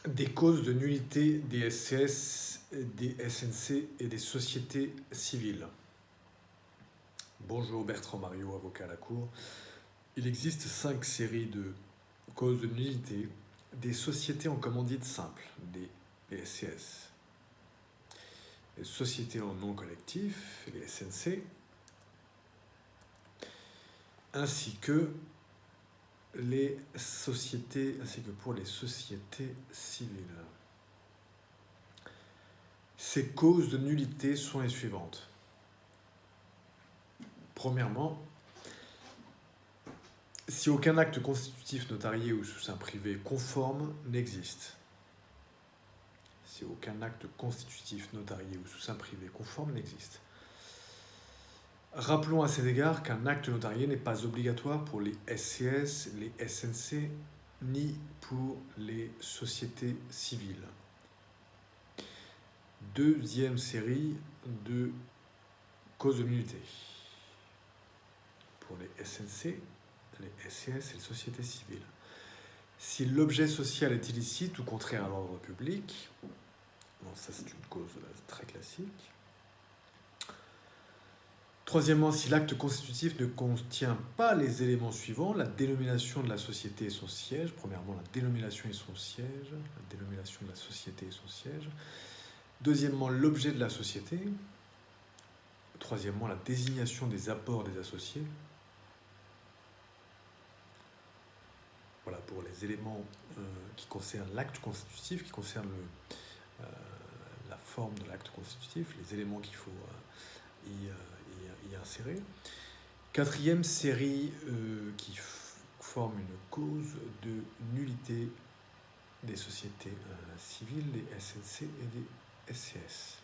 des causes de nullité des SCS, des SNC et des sociétés civiles. Bonjour, Bertrand Mario, avocat à la Cour. Il existe 5 séries de causes de nullité des sociétés en commandite simple, des SCS, les sociétés en non collectif, les SNC, ainsi que pour les sociétés civiles. Ces causes de nullité sont les suivantes. Premièrement, si aucun acte constitutif notarié ou sous seing privé conforme n'existe. Si aucun acte constitutif notarié ou sous seing privé conforme n'existe. Rappelons à cet égard qu'un acte notarié n'est pas obligatoire pour les SCS, les SNC, ni pour les sociétés civiles. Deuxième série de causes de nullité. Pour les SNC, les SCS et les sociétés civiles. Si l'objet social est illicite ou contraire à l'ordre public, bon, ça c'est une cause très classique. Troisièmement, si l'acte constitutif ne contient pas les éléments suivants, la dénomination de la société et son siège. Premièrement, la dénomination et son siège. La dénomination de la société et son siège. Deuxièmement, l'objet de la société. Troisièmement, la désignation des apports des associés. Voilà pour les éléments qui concernent l'acte constitutif, qui concernent la forme de l'acte constitutif, les éléments qu'il faut y insérer. Quatrième série qui forme une cause de nullité des sociétés civiles, des SNC et des SCS.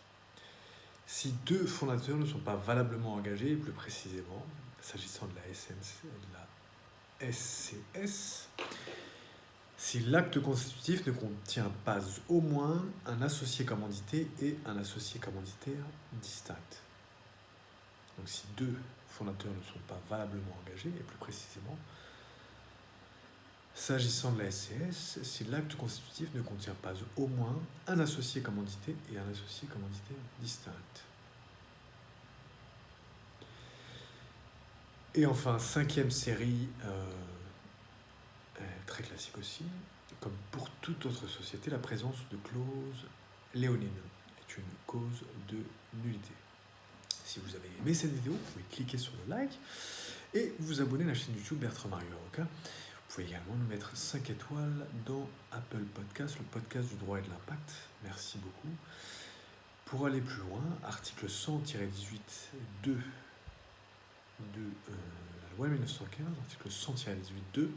Si deux fondateurs ne sont pas valablement engagés, plus précisément, s'agissant de la SNC et de la SCS, si l'acte constitutif ne contient pas au moins un associé commandité et un associé commanditaire distincts. Donc si deux fondateurs ne sont pas valablement engagés, et plus précisément, s'agissant de la SCS, si l'acte constitutif ne contient pas au moins un associé commandité et un associé commanditaire distincts. Et enfin, cinquième série, très classique aussi, comme pour toute autre société, la présence de clauses léonines est une cause de nullité. Si vous avez aimé cette vidéo, vous pouvez cliquer sur le like et vous abonner à la chaîne YouTube Bertrand Mario Avocat. Vous pouvez également nous mettre 5 étoiles dans Apple Podcast, le podcast du droit et de l'impact. Merci beaucoup. Pour aller plus loin, article 100-18.2 de la loi 1915, article 100-18.2,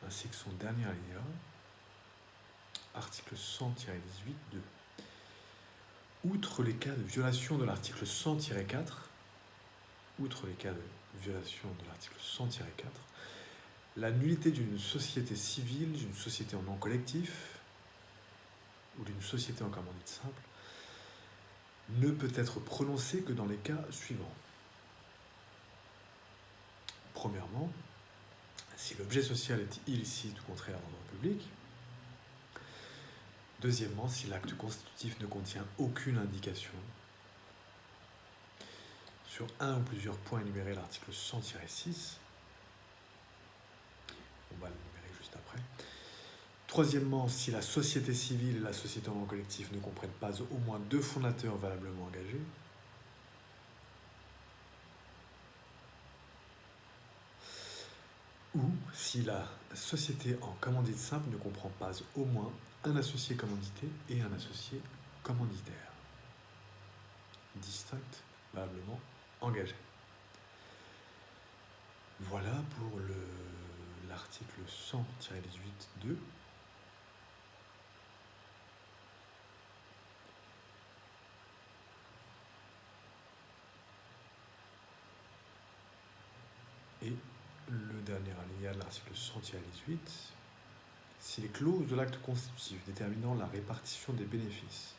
ainsi que son dernier alinéa, article 100-18.2. Outre les cas de violation de l'article 100-4, la nullité d'une société civile, d'une société en non collectif ou d'une société en commandite simple ne peut être prononcée que dans les cas suivants. Premièrement, si l'objet social est illicite ou contraire à l'ordre public. Deuxièmement, si l'acte constitutif ne contient aucune indication sur un ou plusieurs points énumérés à l'article 100-6. On va l'énumérer juste après. Troisièmement, si la société civile et la société en non collectif ne comprennent pas au moins deux fondateurs valablement engagés. Ou si la société en commandite simple ne comprend pas au moins un associé commandité et un associé commanditaire, distincts, valablement engagés. Voilà pour l'article 100-18.2. Et le dernier alinéa de l'article 100-18, si les clauses de l'acte constitutif déterminant la répartition des bénéfices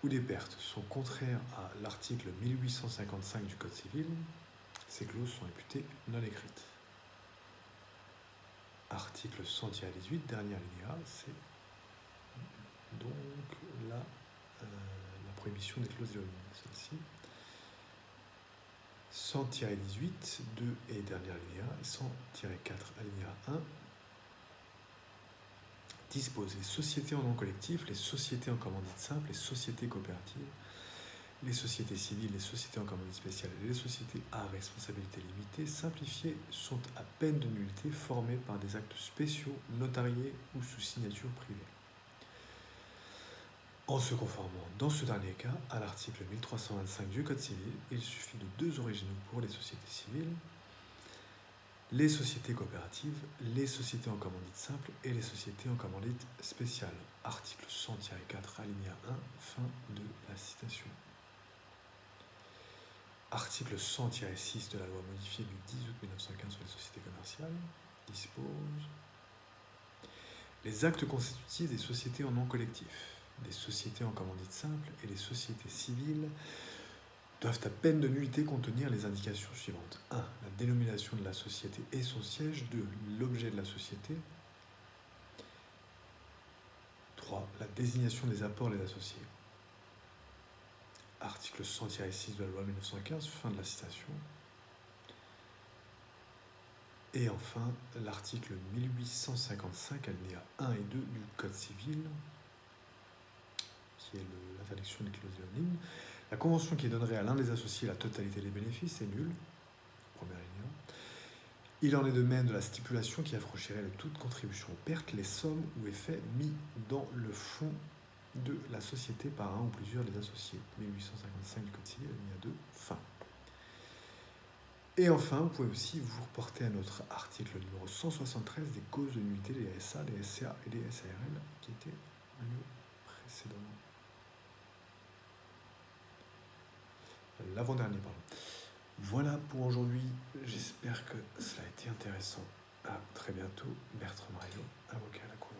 ou des pertes sont contraires à l'article 1855 du Code civil, ces clauses sont réputées non écrites. article 100-18, dernier alinéa, c'est donc la prohibition des clauses léonines, celle-ci. 100-18, 2 et dernier alinéa, et 100-4 alinéa 1, dispose les sociétés en nom collectif, les sociétés en commandite simple, les sociétés coopératives, les sociétés civiles, les sociétés en commandite spéciale et les sociétés à responsabilité limitée simplifiées sont à peine de nullité formées par des actes spéciaux, notariés ou sous signature privée. En se conformant, dans ce dernier cas, à l'article 1325 du Code civil, il suffit de deux originaux pour les sociétés civiles, les sociétés coopératives, les sociétés en commandite simple et les sociétés en commandite spéciale. Article 100-4, alinéa 1, fin de la citation. Article 100-6 de la loi modifiée du 10 août 1915 sur les sociétés commerciales dispose les actes constitutifs des sociétés en nom collectif, des sociétés en commandite simple et les sociétés civiles doivent à peine de nullité contenir les indications suivantes. 1. La dénomination de la société et son siège. 2. L'objet de la société. 3. La désignation des apports des associés. Article 100-6 de la loi 1915, fin de la citation. Et enfin, l'article 1855, alinéa 1 et 2 du Code civil, qui est l'interdiction des clauses léonines. La convention qui donnerait à l'un des associés la totalité des bénéfices est nulle. Premier alinéa. Il en est de même de la stipulation qui affranchirait de toute contribution aux pertes les sommes ou effets mis dans le fonds de la société par un ou plusieurs des associés. 1855 du Code civil, alinéa 2, fin. Et enfin, vous pouvez aussi vous reporter à notre article numéro 173 des causes de nullité des SA, des SCA et des SARL, qui était le précédent. L'avant-dernier, pardon. Voilà pour aujourd'hui. J'espère que cela a été intéressant. À très bientôt. Bertrand Mario, avocat à la Cour.